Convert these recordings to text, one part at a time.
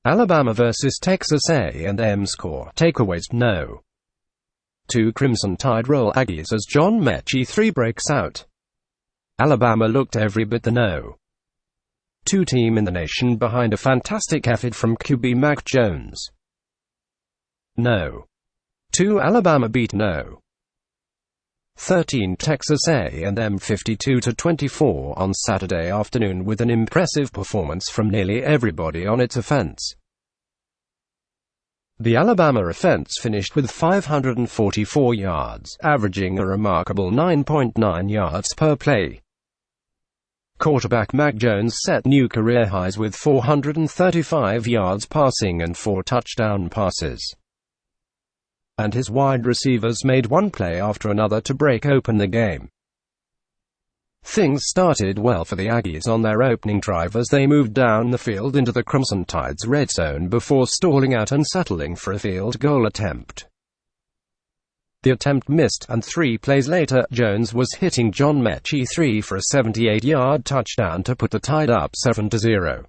Alabama vs. Texas A&M score. Takeaways: No. 2 Crimson Tide roll Aggies as John Metchie III breaks out. Alabama looked every bit the No. 2 team in the nation behind a fantastic effort from QB Mac Jones. No. 2 Alabama beat No. 13 Texas A&M 52-24 on Saturday afternoon with an impressive performance from nearly everybody on its offense. The Alabama offense finished with 544 yards, averaging a remarkable 9.9 yards per play. Quarterback Mac Jones set new career highs with 435 yards passing and 4 touchdown passes. And his wide receivers made one play after another to break open the game. Things started well for the Aggies on their opening drive as they moved down the field into the Crimson Tide's red zone before stalling out and settling for a field goal attempt. The attempt missed, and 3 plays later, Jones was hitting John Metchie III for a 78-yard touchdown to put the Tide up 7-0.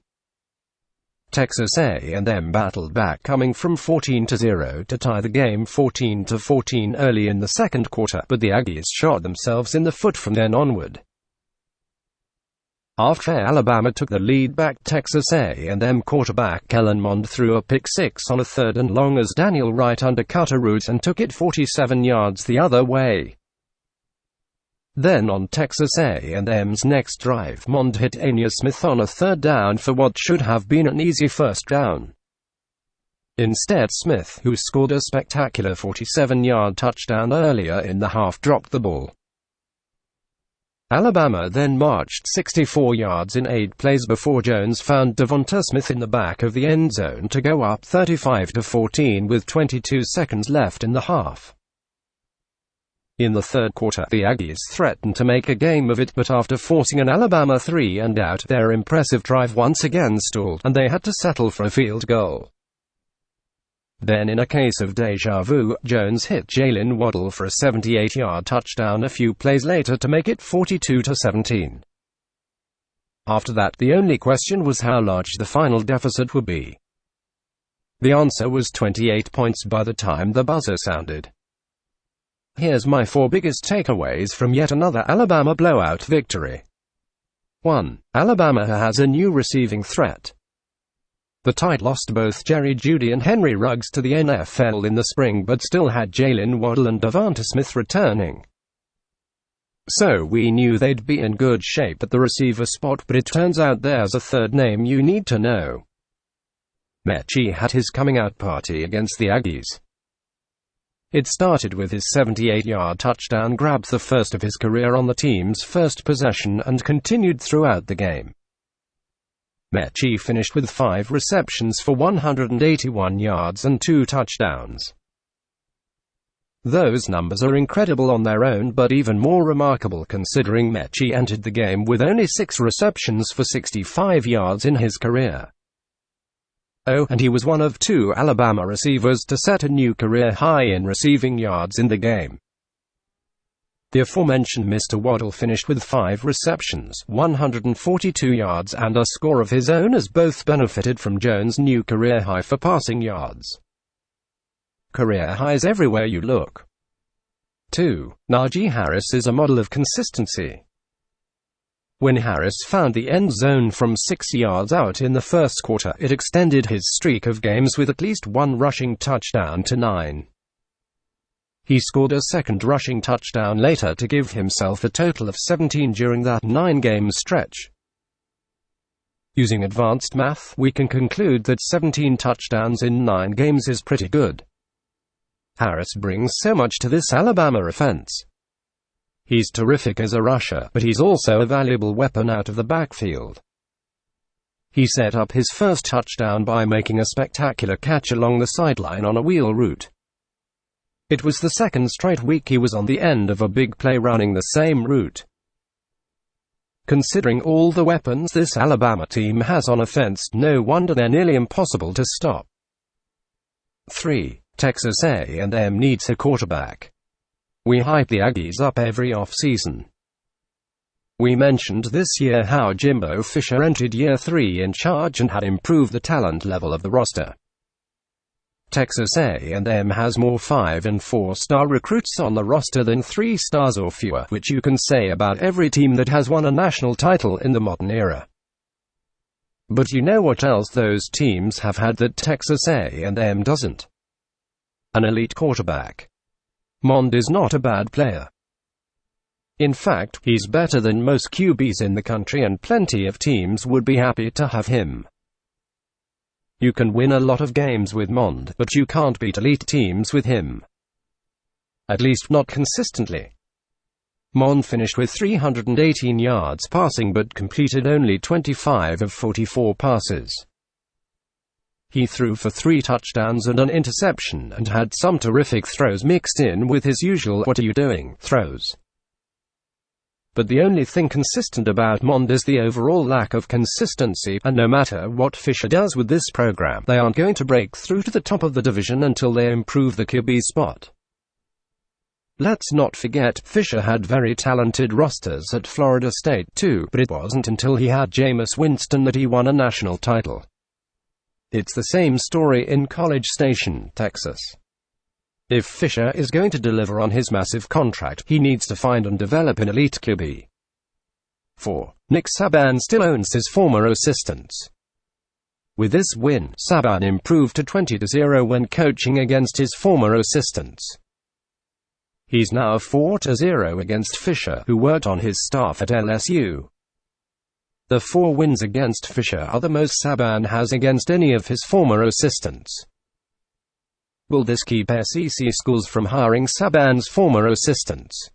Texas A&M battled back, coming from 14-0 to tie the game 14-14 early in the second quarter, but the Aggies shot themselves in the foot from then onward. After Alabama took the lead back, Texas A&M quarterback Kellen Mond threw a pick-six on a 3rd and long as Daniel Wright undercut a route and took it 47 yards the other way. Then on Texas A&M's next drive, Mond hit Ainias Smith on a 3rd down for what should have been an easy 1st down. Instead, Smith, who scored a spectacular 47-yard touchdown earlier in the half, dropped the ball. Alabama then marched 64 yards in 8 plays before Jones found Devonta Smith in the back of the end zone to go up 35-14 with 22 seconds left in the half. In the third quarter, the Aggies threatened to make a game of it, but after forcing an Alabama 3-and-out, their impressive drive once again stalled, and they had to settle for a field goal. Then, in a case of déjà vu, Jones hit Jalen Waddle for a 78-yard touchdown a few plays later to make it 42-17. After that, the only question was how large the final deficit would be. The answer was 28 points by the time the buzzer sounded. Here's my 4 biggest takeaways from yet another Alabama blowout victory. 1. Alabama has a new receiving threat. The Tide lost both Jerry Jeudy and Henry Ruggs to the NFL in the spring, but still had Jalen Waddle and Devonta Smith returning. So we knew they'd be in good shape at the receiver spot, but it turns out there's a third name you need to know. Metchie had his coming-out party against the Aggies. It started with his 78-yard touchdown grab, the first of his career on the team's first possession, and continued throughout the game. Metchie finished with 5 receptions for 181 yards and 2 touchdowns. Those numbers are incredible on their own, but even more remarkable considering Metchie entered the game with only 6 receptions for 65 yards in his career. Oh, and he was one of 2 Alabama receivers to set a new career high in receiving yards in the game. The aforementioned Mr. Waddle finished with 5 receptions, 142 yards, and a score of his own, as both benefited from Jones' new career high for passing yards. Career highs everywhere you look. 2. Najee Harris is a model of consistency. When Harris found the end zone from 6 yards out in the first quarter, it extended his streak of games with at least 1 rushing touchdown to 9. He scored a second rushing touchdown later to give himself a total of 17 during that 9-game stretch. Using advanced math, we can conclude that 17 touchdowns in 9 games is pretty good. Harris brings so much to this Alabama offense. He's terrific as a rusher, but he's also a valuable weapon out of the backfield. He set up his first touchdown by making a spectacular catch along the sideline on a wheel route. It was the second straight week he was on the end of a big play running the same route. Considering all the weapons this Alabama team has on offense, no wonder they're nearly impossible to stop. 3. Texas A&M needs a quarterback. We hype the Aggies up every off-season. We mentioned this year how Jimbo Fisher entered year 3 in charge and had improved the talent level of the roster. Texas A&M has more 5- and 4-star recruits on the roster than 3 stars or fewer, which you can say about every team that has won a national title in the modern era. But you know what else those teams have had that Texas A&M doesn't? An elite quarterback. Mond is not a bad player. In fact, he's better than most QBs in the country, and plenty of teams would be happy to have him. You can win a lot of games with Mond, but you can't beat elite teams with him. At least not consistently. Mond finished with 318 yards passing but completed only 25 of 44 passes. He threw for 3 touchdowns and an interception, and had some terrific throws mixed in with his usual "what are you doing" throws. But the only thing consistent about Mond is the overall lack of consistency, and no matter what Fisher does with this program, they aren't going to break through to the top of the division until they improve the QB spot. Let's not forget, Fisher had very talented rosters at Florida State too, but it wasn't until he had Jameis Winston that he won a national title. It's the same story in College Station, Texas. If Fisher is going to deliver on his massive contract, he needs to find and develop an elite QB. 4. Nick Saban still owns his former assistants. With this win, Saban improved to 20-0 when coaching against his former assistants. He's now 4-0 against Fisher, who worked on his staff at LSU. The 4 wins against Fisher are the most Saban has against any of his former assistants. Will this keep SEC schools from hiring Saban's former assistants?